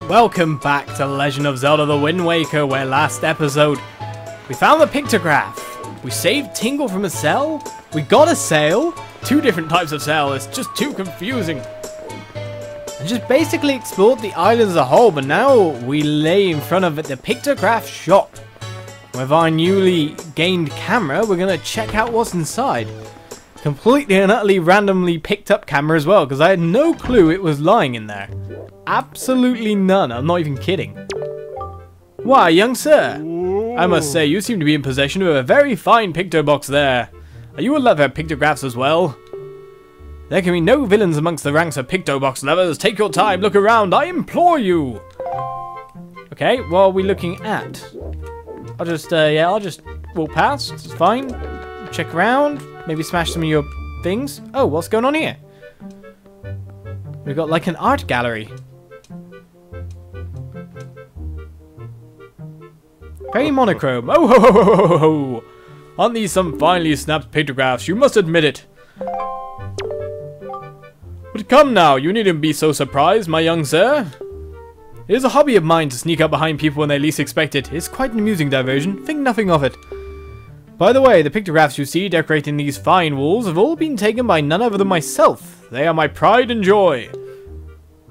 Welcome back to Legend of Zelda The Wind Waker, where last episode we found the pictograph, we saved Tingle from a cell, we got a sail, two different types of sail, it's just too confusing, and just basically explored the island as a whole. But now we lay in front of the pictograph shop. With our newly gained camera, we're going to check out what's inside. Completely and utterly randomly picked up camera as well, because I had no clue it was lying in there. Absolutely none, I'm not even kidding. Why, young sir, I must say you seem to be in possession of a very fine picto box there. Are you a lover of pictographs as well? There can be no villains amongst the ranks of picto box lovers. Take your time, look around, I implore you. Okay, what are we looking at? I'll just walk past, it's fine. Check around, maybe smash some of your things. Oh, what's going on here? We've got like an art gallery. Very monochrome. Oh ho ho ho ho ho! Aren't these some finely snapped pictographs? You must admit it. But come now, you needn't be so surprised, my young sir. It is a hobby of mine to sneak up behind people when they least expect it. It's quite an amusing diversion. Think nothing of it. By the way, the pictographs you see decorating these fine walls have all been taken by none other than myself. They are my pride and joy.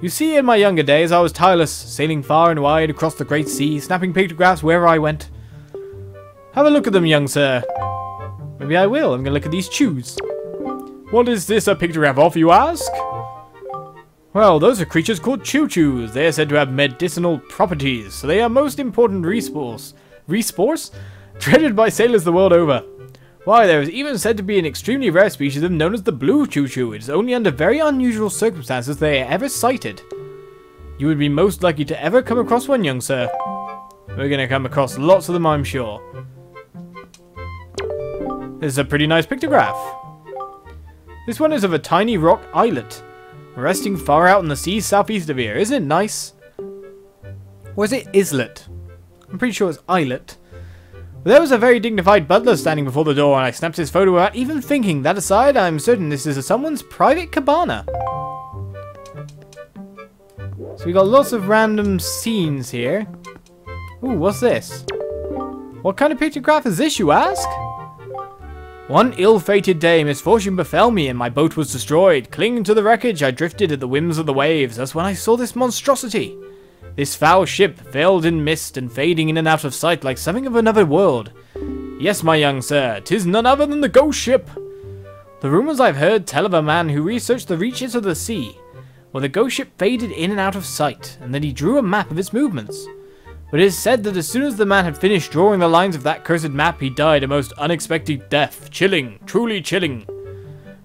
You see, in my younger days, I was tireless, sailing far and wide across the great sea, snapping pictographs wherever I went. Have a look at them, young sir. Maybe I will. I'm going to look at these chews. What is this a pictograph of, you ask? Well, those are creatures called choo-choos. They are said to have medicinal properties, so they are most important resource. Resource? Dreaded by sailors the world over. Why, there is even said to be an extremely rare species of known as the blue choo-choo. It is only under very unusual circumstances they are ever sighted. You would be most lucky to ever come across one, young sir. We're going to come across lots of them, I'm sure. This is a pretty nice pictograph. This one is of a tiny rock islet, resting far out in the sea southeast of here. Isn't it nice? Or is it islet? I'm pretty sure it's islet. There was a very dignified butler standing before the door, and I snapped his photo without even thinking. That aside, I'm certain this is someone's private cabana. So we got lots of random scenes here. Ooh, what's this? What kind of pictograph is this, you ask? One ill-fated day, misfortune befell me, and my boat was destroyed. Clinging to the wreckage, I drifted at the whims of the waves. That's when I saw this monstrosity. This foul ship, veiled in mist and fading in and out of sight like something of another world. Yes, my young sir, 'tis none other than the ghost ship. The rumors I've heard tell of a man who researched the reaches of the sea. Well, the ghost ship faded in and out of sight, and then he drew a map of its movements. But it is said that as soon as the man had finished drawing the lines of that cursed map, he died a most unexpected death. Chilling, truly chilling.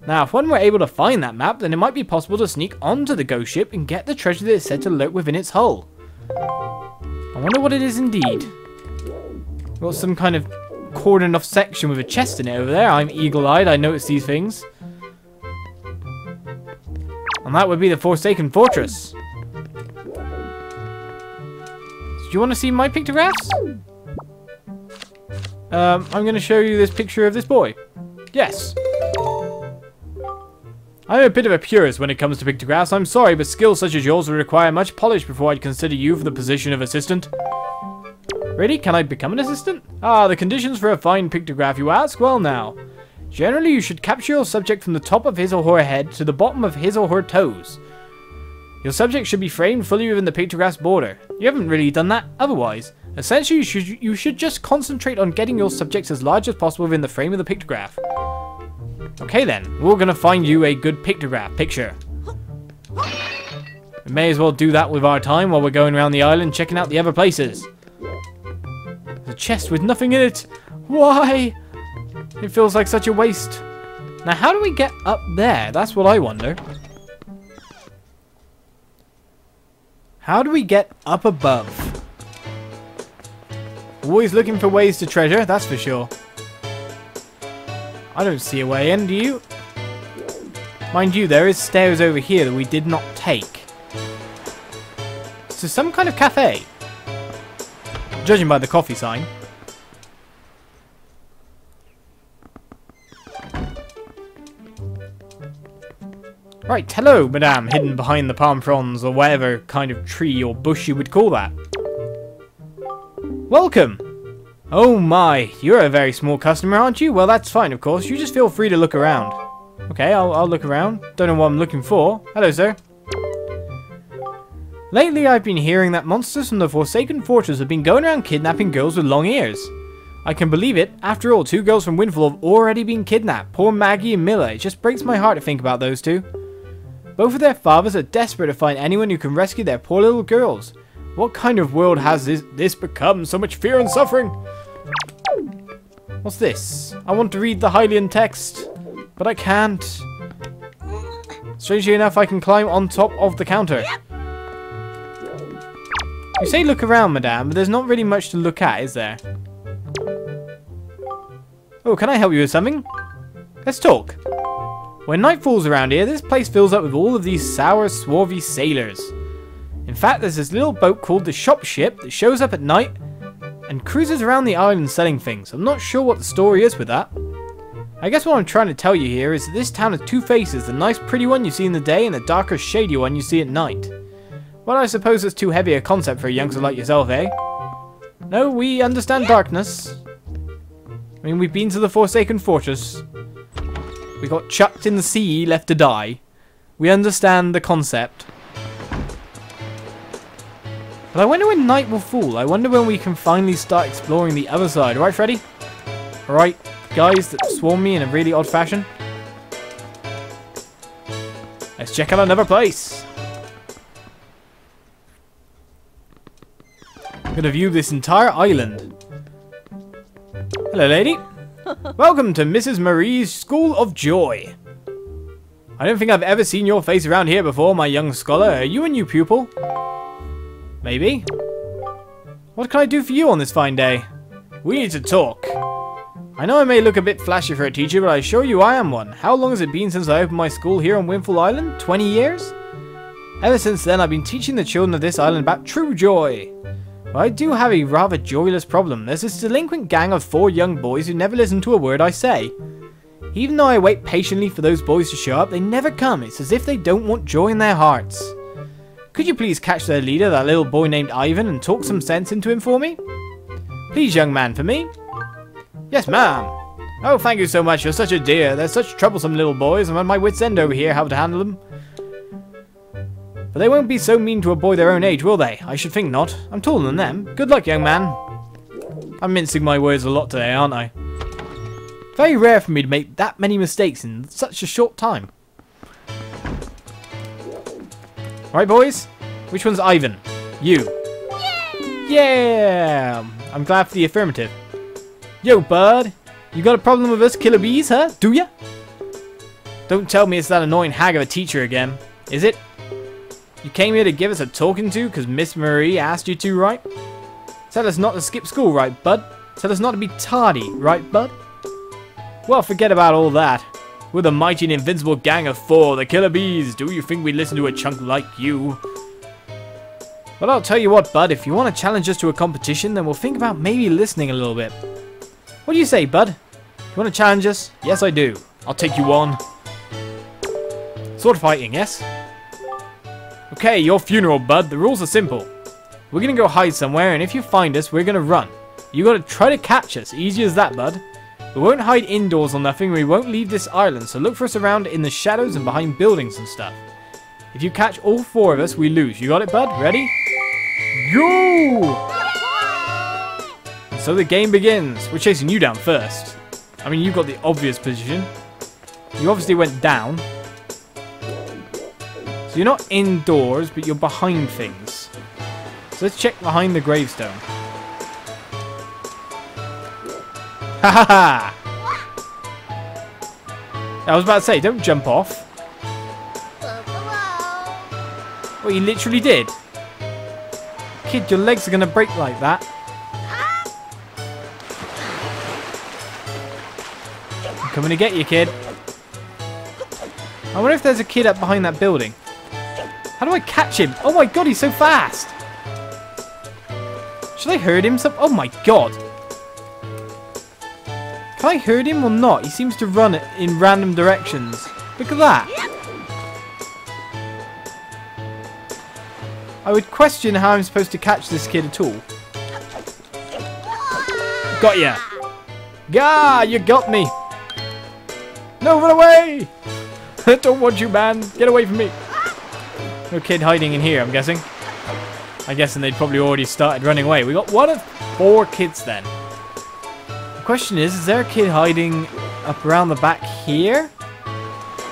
Now, if one were able to find that map, then it might be possible to sneak onto the ghost ship and get the treasure that is said to lurk within its hull. I wonder what it is indeed. Got some kind of cordoned off section with a chest in it over there. I'm eagle-eyed, I notice these things. And that would be the Forsaken Fortress. Do you want to see my pictographs? I'm going to show you this picture of this boy. Yes. I'm a bit of a purist when it comes to pictographs. I'm sorry, but skills such as yours would require much polish before I'd consider you for the position of assistant. Really? Can I become an assistant? Ah, the conditions for a fine pictograph, you ask? Well now. Generally, you should capture your subject from the top of his or her head to the bottom of his or her toes. Your subject should be framed fully within the pictograph's border. You haven't really done that otherwise. Essentially, you should just concentrate on getting your subjects as large as possible within the frame of the pictograph. Okay then, we're gonna find you a good picture. We may as well do that with our time while we're going around the island checking out the other places. There's a chest with nothing in it. Why? It feels like such a waste. Now, how do we get up there? That's what I wonder. How do we get up above? Always looking for ways to treasure, that's for sure. I don't see a way in, do you? Mind you, there is stairs over here that we did not take. So some kind of cafe. Judging by the coffee sign. Right, hello, madame, hidden behind the palm fronds or whatever kind of tree or bush you would call that. Welcome! Oh my, you're a very small customer, aren't you? Well, that's fine, of course. You just feel free to look around. Okay, I'll look around. Don't know what I'm looking for. Hello, sir. Lately, I've been hearing that monsters from the Forsaken Fortress have been going around kidnapping girls with long ears. I can believe it. After all, 2 girls from Windfall have already been kidnapped. Poor Maggie and Miller. It just breaks my heart to think about those two. Both of their fathers are desperate to find anyone who can rescue their poor little girls. What kind of world has this become? So much fear and suffering. What's this? I want to read the Hylian text, but I can't. Strangely enough, I can climb on top of the counter. You say look around, madame, but there's not really much to look at, is there? Oh, can I help you with something? Let's talk. When night falls around here, this place fills up with all of these sour, swarthy sailors. In fact, there's this little boat called the Shop Ship that shows up at night and cruises around the island selling things. I'm not sure what the story is with that. I guess what I'm trying to tell you here is that this town has 2 faces, the nice pretty one you see in the day and the darker shady one you see at night. Well, I suppose it's too heavy a concept for a youngster like yourself, eh? No, we understand darkness. I mean, we've been to the Forsaken Fortress. We got chucked in the sea, left to die. We understand the concept. But I wonder when night will fall. I wonder when we can finally start exploring the other side. Right, Freddy? Alright, guys that swarm me in a really odd fashion. Let's check out another place. I'm going to view this entire island. Hello, lady. Welcome to Mrs. Marie's School of Joy. I don't think I've ever seen your face around here before, my young scholar. Are you a new pupil? Maybe. What can I do for you on this fine day? We need to talk. I know I may look a bit flashy for a teacher, but I assure you I am one. How long has it been since I opened my school here on Windfall Island? 20 years? Ever since then, I've been teaching the children of this island about true joy. But I do have a rather joyless problem. There's this delinquent gang of 4 young boys who never listen to a word I say. Even though I wait patiently for those boys to show up, they never come. It's as if they don't want joy in their hearts. Could you please catch their leader, that little boy named Ivan, and talk some sense into him for me? Please, young man, for me? Yes, ma'am. Oh, thank you so much. You're such a dear. They're such troublesome little boys. I'm at my wit's end over here how to handle them. But they won't be so mean to a boy their own age, will they? I should think not. I'm taller than them. Good luck, young man. I'm mincing my words a lot today, aren't I? Very rare for me to make that many mistakes in such a short time. Right, boys? Which one's Ivan? You. Yeah! I'm glad for the affirmative. Yo, bud. You got a problem with us killer bees, huh? Do ya? Don't tell me it's that annoying hag of a teacher again. Is it? You came here to give us a talking to because Miss Marie asked you to, right? Tell us not to skip school, right, bud? Tell us not to be tardy, right, bud? Well, forget about all that. We're the mighty and invincible gang of 4, the killer bees. Do you think we listen to a chunk like you? Well, I'll tell you what, bud. If you want to challenge us to a competition, then we'll think about maybe listening a little bit. What do you say, bud? You want to challenge us? Yes, I do. I'll take you on. Sword fighting, yes? Okay, your funeral, bud. The rules are simple. We're going to go hide somewhere, and if you find us, we're going to run. You got to try to catch us. Easy as that, bud. We won't hide indoors or nothing. We won't leave this island, so look for us around in the shadows and behind buildings and stuff. If you catch all 4 of us, we lose. You got it, bud? Ready? Go! And so the game begins. We're chasing you down first. I mean, you got the obvious position. You obviously went down. So you're not indoors, but you're behind things. So let's check behind the gravestone. Ha ha ha! I was about to say, don't jump off. Well, you literally did. Kid, your legs are going to break like that. I'm coming to get you, kid. I wonder if there's a kid up behind that building. How do I catch him? Oh my god, he's so fast! Should I hurt him? Oh my god! Can I hurt him or not? He seems to run in random directions. Look at that! I would question how I'm supposed to catch this kid at all. Got ya! Gah! You got me! No, run away! Don't want you, man! Get away from me! No kid hiding in here, I'm guessing. I'm guessing they'd probably already started running away. We got 1 of 4 kids then. The question is there a kid hiding up around the back here?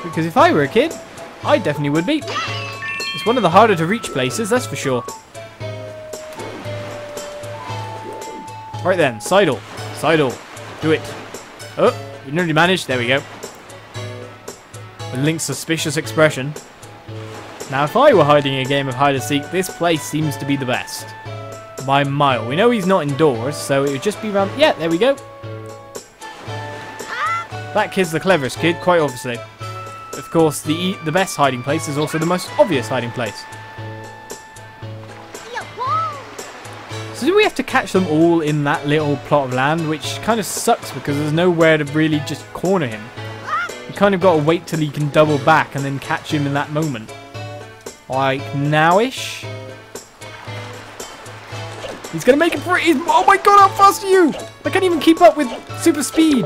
Because if I were a kid, I definitely would be. It's one of the harder to reach places, that's for sure. Right then, Sidle. Sidle. Do it. Oh, we nearly managed. There we go. With Link's suspicious expression. Now, if I were hiding a game of hide and seek, this place seems to be the best. By a mile. We know he's not indoors, so it would just be around... Yeah, there we go. That kid's the cleverest kid, quite obviously. Of course, the best hiding place is also the most obvious hiding place. So do we have to catch them all in that little plot of land, which kind of sucks because there's nowhere to really just corner him. You kind of got to wait till he can double back and then catch him in that moment. Like now-ish. He's going to make it for it. Oh my god, how fast are you? I can't even keep up with super speed.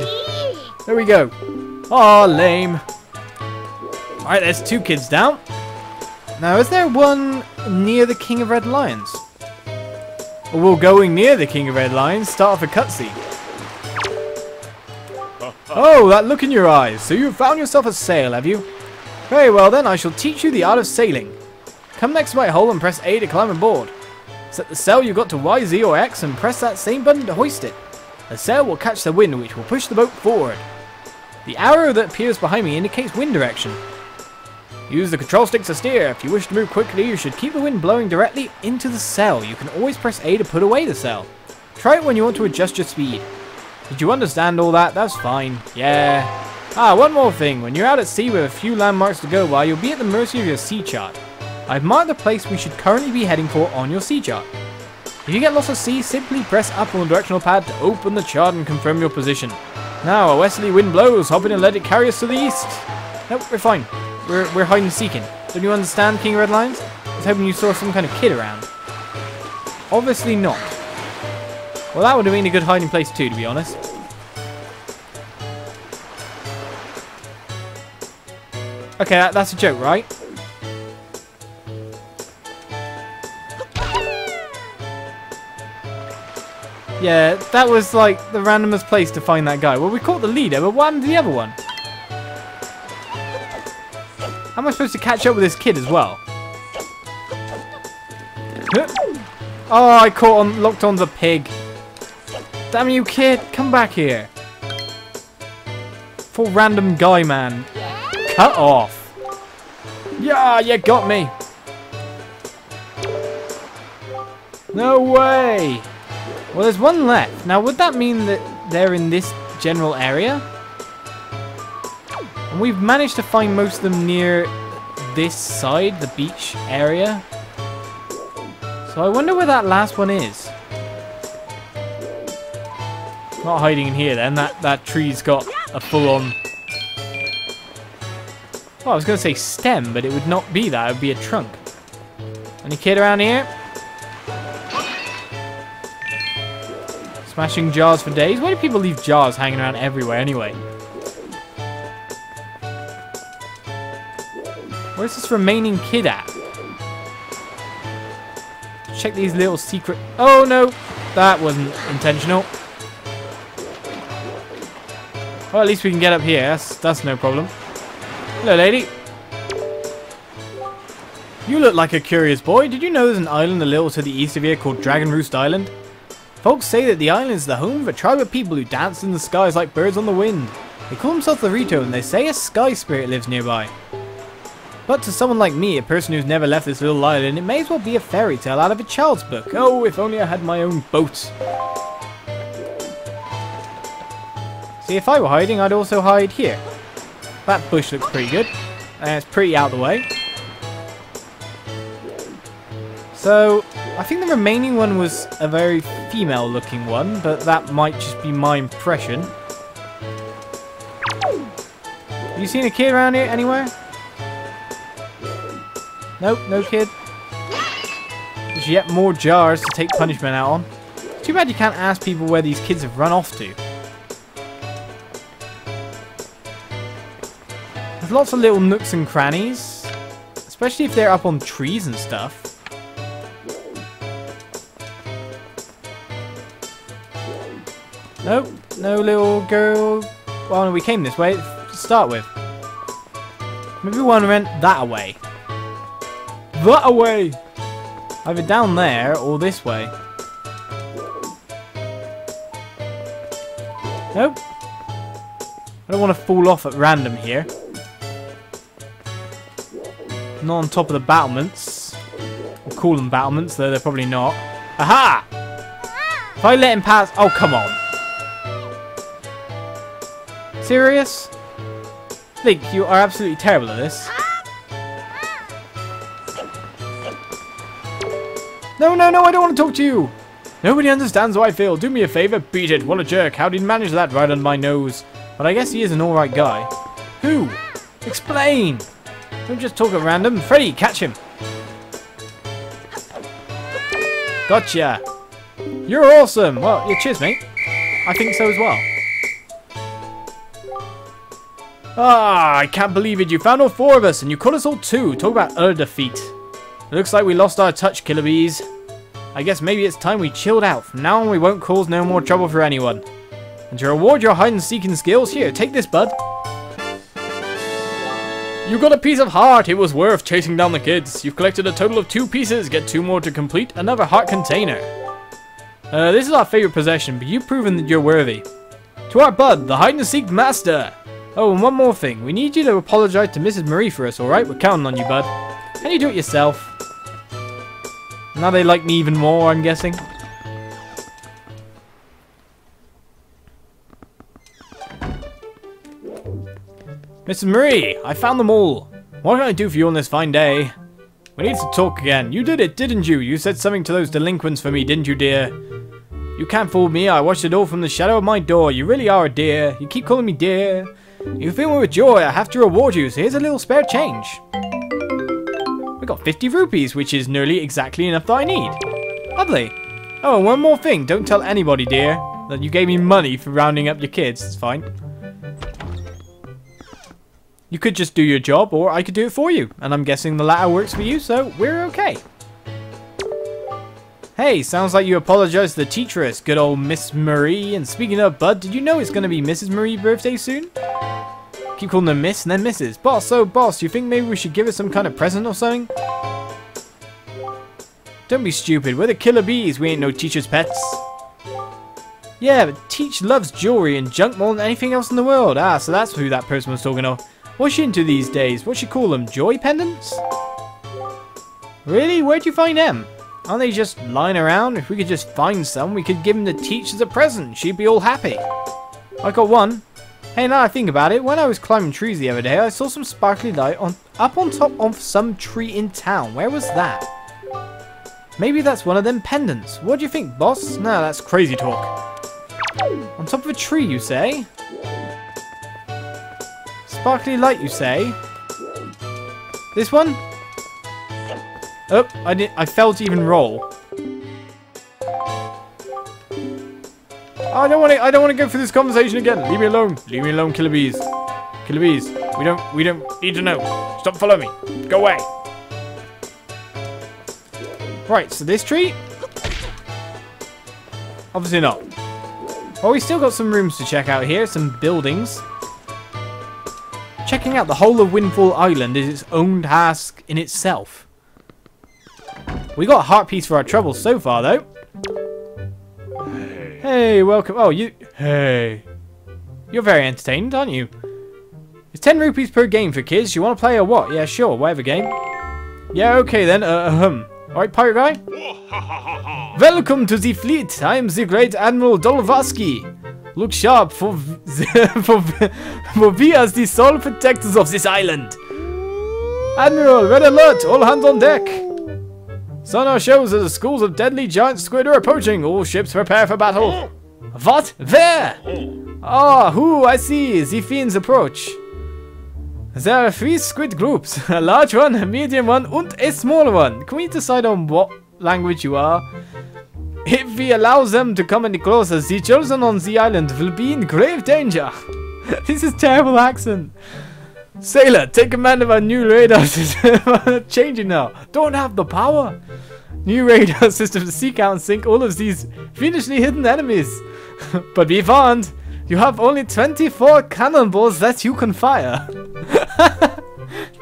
There we go. Aw, lame. Alright, there's 2 kids down. Now, is there one near the King of Red Lions? Well, going near the King of Red Lions, start off a cutscene. Oh, that look in your eyes. So you've found yourself a sail, have you? Very well then, I shall teach you the art of sailing. Come next to my hull and press A to climb aboard. Set the sail you've got to Y, Z or X and press that same button to hoist it. The sail will catch the wind, which will push the boat forward. The arrow that appears behind me indicates wind direction. Use the control stick to steer. If you wish to move quickly, you should keep the wind blowing directly into the sail. You can always press A to put away the sail. Try it when you want to adjust your speed. Did you understand all that? That's fine. Yeah. Ah, one more thing. When you're out at sea with a few landmarks to go by, you'll be at the mercy of your sea chart. I've marked the place we should currently be heading for on your sea chart. If you get lost at sea, simply press up on the directional pad to open the chart and confirm your position. Now, a westerly wind blows. Hop in and let it carry us to the east. Nope, we're fine. We're hiding and seeking. Don't you understand, King of Red Lions? I was hoping you saw some kind of kid around. Obviously not. Well, that would have been a good hiding place too, to be honest. Okay, that's a joke, right? Yeah, that was like the randomest place to find that guy. Well, we caught the leader, but what happened to the other one? How am I supposed to catch up with this kid as well? Oh, I locked on the pig. Damn you, kid. Come back here. For random guy, man. Cut off. Yeah, you got me. No way. Well, there's one left. Now, would that mean that they're in this general area? And we've managed to find most of them near this side, the beach area. So I wonder where that last one is. Not hiding in here then. That tree's got a full-on... Well, I was going to say stem, but it would not be that. It would be a trunk. Any kid around here? Smashing jars for days? Why do people leave jars hanging around everywhere anyway? Where's this remaining kid at? Check these little secret... Oh no! That wasn't intentional. Well, at least we can get up here. That's no problem. Hello, lady. You look like a curious boy. Did you know there's an island a little to the east of here called Dragon Roost Island? Folks say that the island is the home of a tribe of people who dance in the skies like birds on the wind. They call themselves the Rito, and they say a sky spirit lives nearby. But to someone like me, a person who's never left this little island, it may as well be a fairy tale out of a child's book. Oh, if only I had my own boat. See, if I were hiding, I'd also hide here. That bush looks pretty good. And it's pretty out of the way. So, I think the remaining one was a very female-looking one, but that might just be my impression. Have you seen a kid around here anywhere? Nope, no kid. There's yet more jars to take punishment out on. Too bad you can't ask people where these kids have run off to. There's lots of little nooks and crannies, especially if they're up on trees and stuff. Nope, no little girl. Well, no, we came this way to start with. Maybe one went that way. That away! Either down there or this way. Nope. I don't want to fall off at random here. Not on top of the battlements. We'll call them battlements, though they're probably not. Aha! If I let him pass... Oh, come on. Serious? Link, you are absolutely terrible at this. No, no, no, I don't want to talk to you. Nobody understands how I feel. Do me a favor, beat it. What a jerk. How did he manage that right on my nose? But I guess he is an alright guy. Who? Explain. Don't just talk at random. Freddy, catch him. Gotcha. You're awesome. Well, yeah, cheers, mate. I think so as well. Ah, I can't believe it. You found all 4 of us and you caught us all 2. Talk about utter defeat. It looks like we lost our touch, killer bees. I guess maybe it's time we chilled out. From now on, we won't cause no more trouble for anyone. And to reward your hide-and-seeking skills, here, take this, bud. You got a piece of heart. It was worth chasing down the kids. You've collected a total of 2 pieces. Get 2 more to complete another heart container. This is our favorite possession, but you've proven that you're worthy. To our bud, the hide-and-seek master. Oh, and one more thing. We need you to apologize to Mrs. Marie for us, alright? We're counting on you, bud. Can you do it yourself? Now they like me even more, I'm guessing. Mrs. Marie, I found them all. What can I do for you on this fine day? We need to talk again. You did it, didn't you? You said something to those delinquents for me, didn't you, dear? You can't fool me. I watched it all from the shadow of my door. You really are a dear. You keep calling me dear. You fill me with joy. I have to reward you, so here's a little spare change. We got 50 rupees, which is nearly exactly enough that I need. Lovely. Oh, and one more thing. Don't tell anybody, dear, that you gave me money for rounding up your kids. It's fine. You could just do your job, or I could do it for you. And I'm guessing the latter works for you, so we're okay. Hey, sounds like you apologized to the teacheress, good old Miss Marie. And speaking of Bud, did you know it's going to be Mrs. Marie's birthday soon? Keep calling her Miss and then Mrs. Boss, oh boss, you think maybe we should give her some kind of present or something? Don't be stupid, we're the killer bees, we ain't no teacher's pets. Yeah, but Teach loves jewelry and junk more than anything else in the world. Ah, so that's who that person was talking of. What's she into these days? What she call them? Joy pendants? Really? Where'd you find them? Aren't they just lying around? If we could just find some, we could give them to Teach as a present. She'd be all happy. I got one. Hey, now I think about it, when I was climbing trees the other day, I saw some sparkly light up on top of some tree in town. Where was that? Maybe that's one of them pendants. What do you think, boss? No, that's crazy talk. On top of a tree, you say? Sparkly light, you say? This one? Oh, I failed to even roll. I don't want to go through this conversation again. Leave me alone. Leave me alone, killer bees. Killer bees. We don't need to know. Stop following me. Go away. Right, so this tree? Obviously not. Well, we still got some rooms to check out here. Some buildings. Checking out the whole of Windfall Island is its own task in itself. We got a heart piece for our troubles so far, though. Hey, welcome. Oh, you... Hey. You're very entertained, aren't you? It's 10 rupees per game for kids. You want to play or what? Yeah, sure. Whatever game. Yeah, okay then. Alright, pirate guy? Welcome to the fleet. I am the great Admiral Dolvaski. Look sharp, for we are the sole protectors of this island. Admiral, red alert. All hands on deck. Sonar shows that the schools of deadly giant squid are approaching. All ships prepare for battle. What? Where? Ah, who? I see. The fiends approach. There are 3 squid groups. A large one, a medium one, and a small one. Can we decide on what language you are. If we allow them to come any closer, the children on the island will be in grave danger. This is terrible accent. Sailor, take command of our new radar system. Changing now. Don't have the power. New radar system to seek out and sink all of these fiendishly hidden enemies. But be warned, you have only 24 cannonballs that you can fire.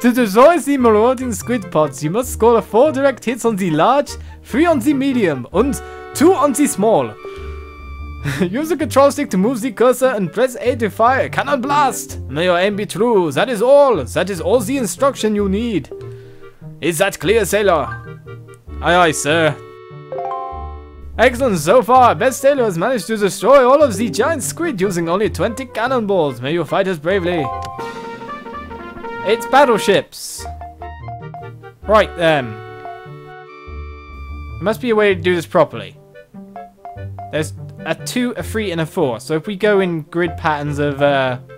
To destroy the marauding squid pods, you must score 4 direct hits on the large, 3 on the medium, and 2 on the small. Use the control stick to move the cursor and press A to fire. Cannon blast! May your aim be true. That is all. That is all the instruction you need. Is that clear, sailor? Aye, aye, sir. Excellent so far. Best sailor has managed to destroy all of the giant squid using only 20 cannonballs. May you fight us bravely. It's battleships. Right, there must be a way to do this properly. There's a 2, a 3, and a 4. So if we go in grid patterns of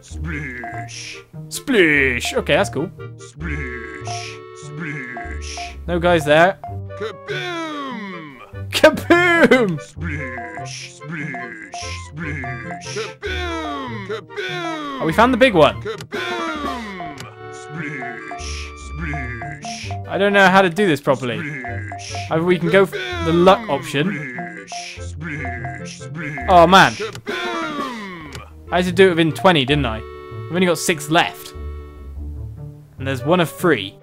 splish. Splish. Okay, that's cool. Splish. Splish. No guys there. Kaboom! Kaboom! Splish. Splish. Splish. Kaboom! Kaboom! Oh, we found the big one. Kaboom! Splish. Splish. I don't know how to do this properly. Splish. Either we can go for the luck option. Oh man, I had to do it within 20, didn't I? I've only got 6 left. And there's 1 of 3.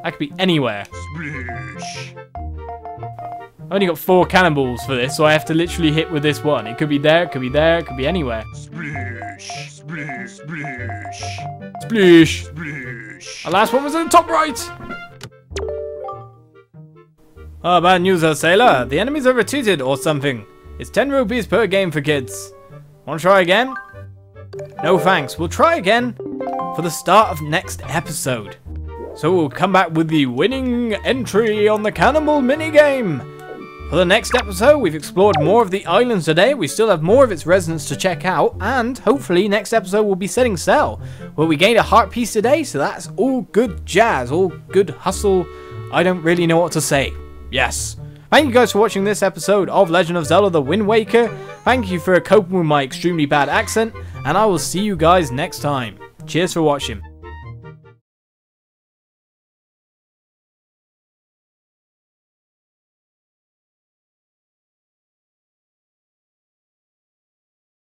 That could be anywhere. I've only got 4 cannonballs for this, so I have to literally hit with this one. It could be there, it could be there, it could be anywhere. Splish. The last one was in the top right. Oh, bad news, sailor. The enemies have retreated or something. It's 10 rupees per game for kids. Want to try again? No thanks. We'll try again for the start of next episode. So we'll come back with the winning entry on the cannonball minigame. For the next episode, we've explored more of the islands today. We still have more of its residents to check out. And hopefully next episode we'll be setting sail. Well, we gained a heart piece today, so that's all good jazz. All good hustle. I don't really know what to say. Yes. Thank you guys for watching this episode of Legend of Zelda: The Wind Waker. Thank you for coping with my extremely bad accent, and I will see you guys next time. Cheers for watching.